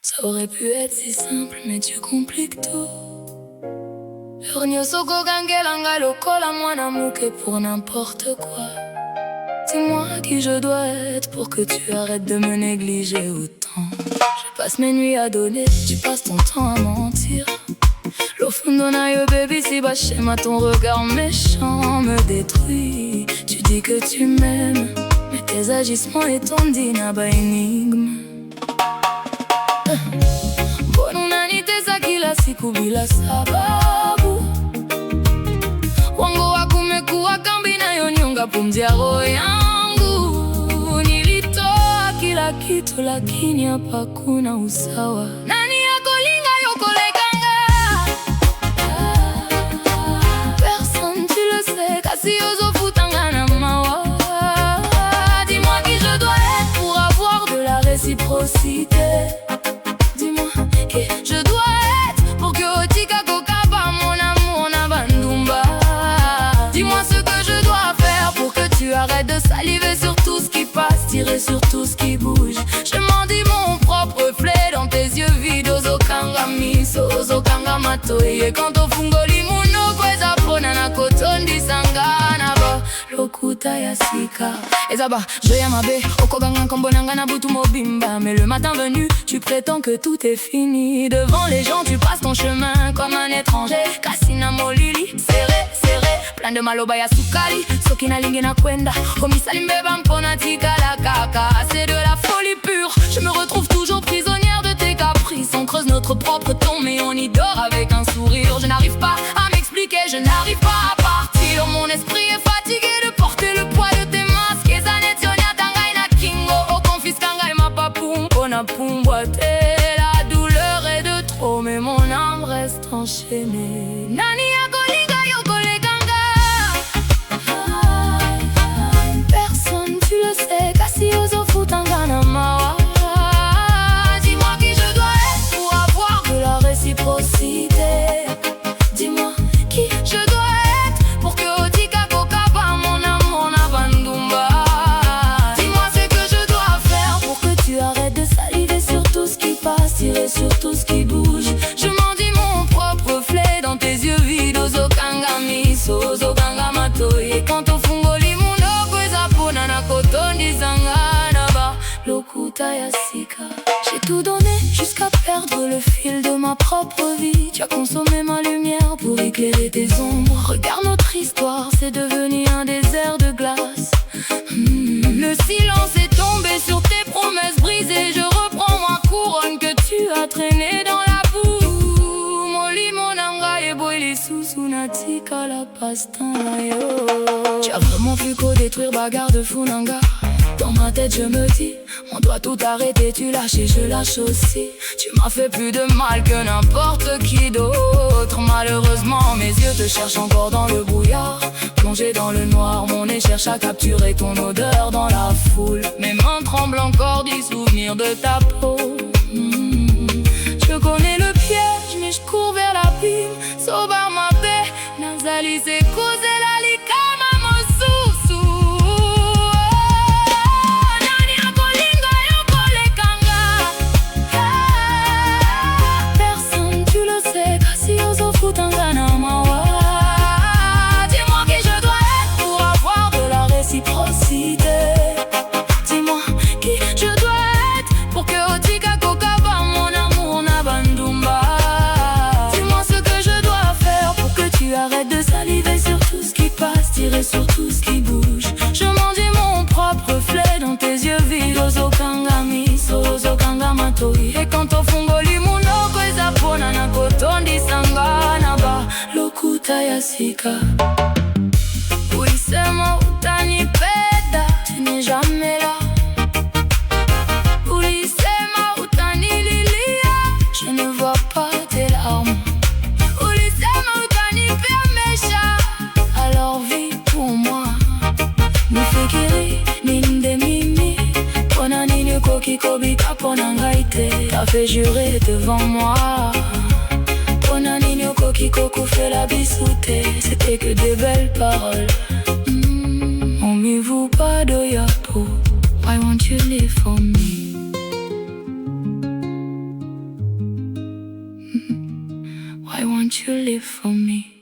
Ça aurait pu être si simple, mais tu compliques tout. Nyosoko gangelanga lokola mwana muke pour n'importe quoi. Dis-moi qui je dois être pour que tu arrêtes de me négliger autant. Je passe mes nuits à donner, tu passes ton temps à mentir. L'ofundo na yo baby si bas schéma, ton regard méchant me détruit. Tu dis que tu m'aimes, mais tes agissements et ton dîner ba énigme. Bonunanite za kila siku bila sababu. Wangu wako umekuwa kambi na yonyonga pumzi ya roho yangu. Nilitoa kila kitu lakini hapa kuna usawa. Nani yako linga yoko lekanga? Personne tu le sais, kasi ozo futanga na mawa. Dis-moi qui je dois être pour avoir de la réciprocité. Dis-moi qui je dois être pour que otika kokaba mon amour na bandumba. Dis-moi ce que je dois faire pour que tu arrêtes de saliver sur tout ce qui passe, tirer sur tout ce qui bouge. Je m'en dis mon propre reflet dans tes yeux vides. Ozokanga miso, ozokanga matoi. Et quand au fungoli muno kweza pona na kotondi sangana ba lokuta ya sika. Ezaba, je yamabe, okoganga kombonanga na butu mobimba. Mais le matin venu, tu prétends que tout est fini. Devant les gens, tu passes ton chemin comme un étranger. Kasina molili, serré, serré. Plein de maloba ya sukali, soki na lingi na kwenda. Komisali mbeba mpona tika la kaka. C'est de la folie pure, je me retrouve toujours prisonnière de tes caprices. On creuse notre propre tombe mais on y dort avec un sourire. Je n'arrive pas à m'expliquer, je n'arrive pas à partir. Mon esprit est fatigué de porter le poids de tes masques. Ezanetionia tangai na kingo, o confiskangai ma papum. Pona pumboate, la douleur est de trop mais mon âme reste enchaînée. Nani yako linga yoko lekanga? Personne tu le sais, kasi ozo futanga na mawa. Dis-moi qui je dois être pour avoir de la réciprocité. Dis-moi qui je dois être pour que otika kokaba mon amour na bandumba. Dis-moi ce que je dois faire pour que tu arrêtes de saliver sur tout ce qui passe, tirer sur tout ce qui bouge. Je m'en dis mon propre reflet dans tes yeux vides. Ozokanga miso, ozokanga matoi. Et quand au fungoli muno kweza pona na kotondi sangana ba lokuta ya sika. J'ai tout donné jusqu'à perdre le fil de ma propre vie. Tu as consommé ma lumière pour éclairer tes ombres. Regarde notre histoire, c'est devenu un désert de glace. Le silence est tombé sur tes promesses brisées. Je reprends ma couronne que tu as traînée dans la boue. Moli monanga et boili susunatika la pastana yo. Tu as vraiment vu qu'au détruire bagarre de Funanga. Dans ma tête je me dis, on doit tout arrêter, tu lâches et je lâche aussi. Tu m'as fait plus de mal que n'importe qui d'autre. Malheureusement mes yeux te cherchent encore dans le brouillard. Plongé dans le noir, mon nez cherche à capturer ton odeur dans la foule. Mes mains tremblent encore du souvenir de ta peau. Je connais le piège mais je cours vers l'abîme. Soba ma paix, Nazali c'est causé la likama mosusu. Dis-moi qui je dois être pour avoir de la réciprocité. Dis-moi qui je dois être pour que otika kokaba mon amour na bandumba. Dis-moi ce que je dois faire pour que tu arrêtes de saliver sur tout ce qui passe, tirer sur tout ce qui bouge. Je m'en dis mon propre reflet dans tes yeux vides. Ozokanga miso, ozokanga matoi. Et quand au fungoli muno kweza pona na kotondi sangana ba lokuta ya sika. Ulisema utanipenda, tu n'es jamais là. Ulisema utanililia, je ne vois pas tes larmes. Ulisema utanipea mesha, alors vis pour moi. Nifikiri ninde mimi, pona nini koki kobika pona ngaite. T'as fait jurer devant moi. Pona nini koki koku fait la bisoute. C'était que des belles paroles. On m'y vous pas de yapo. Why won't you live for me? I want you to live for me.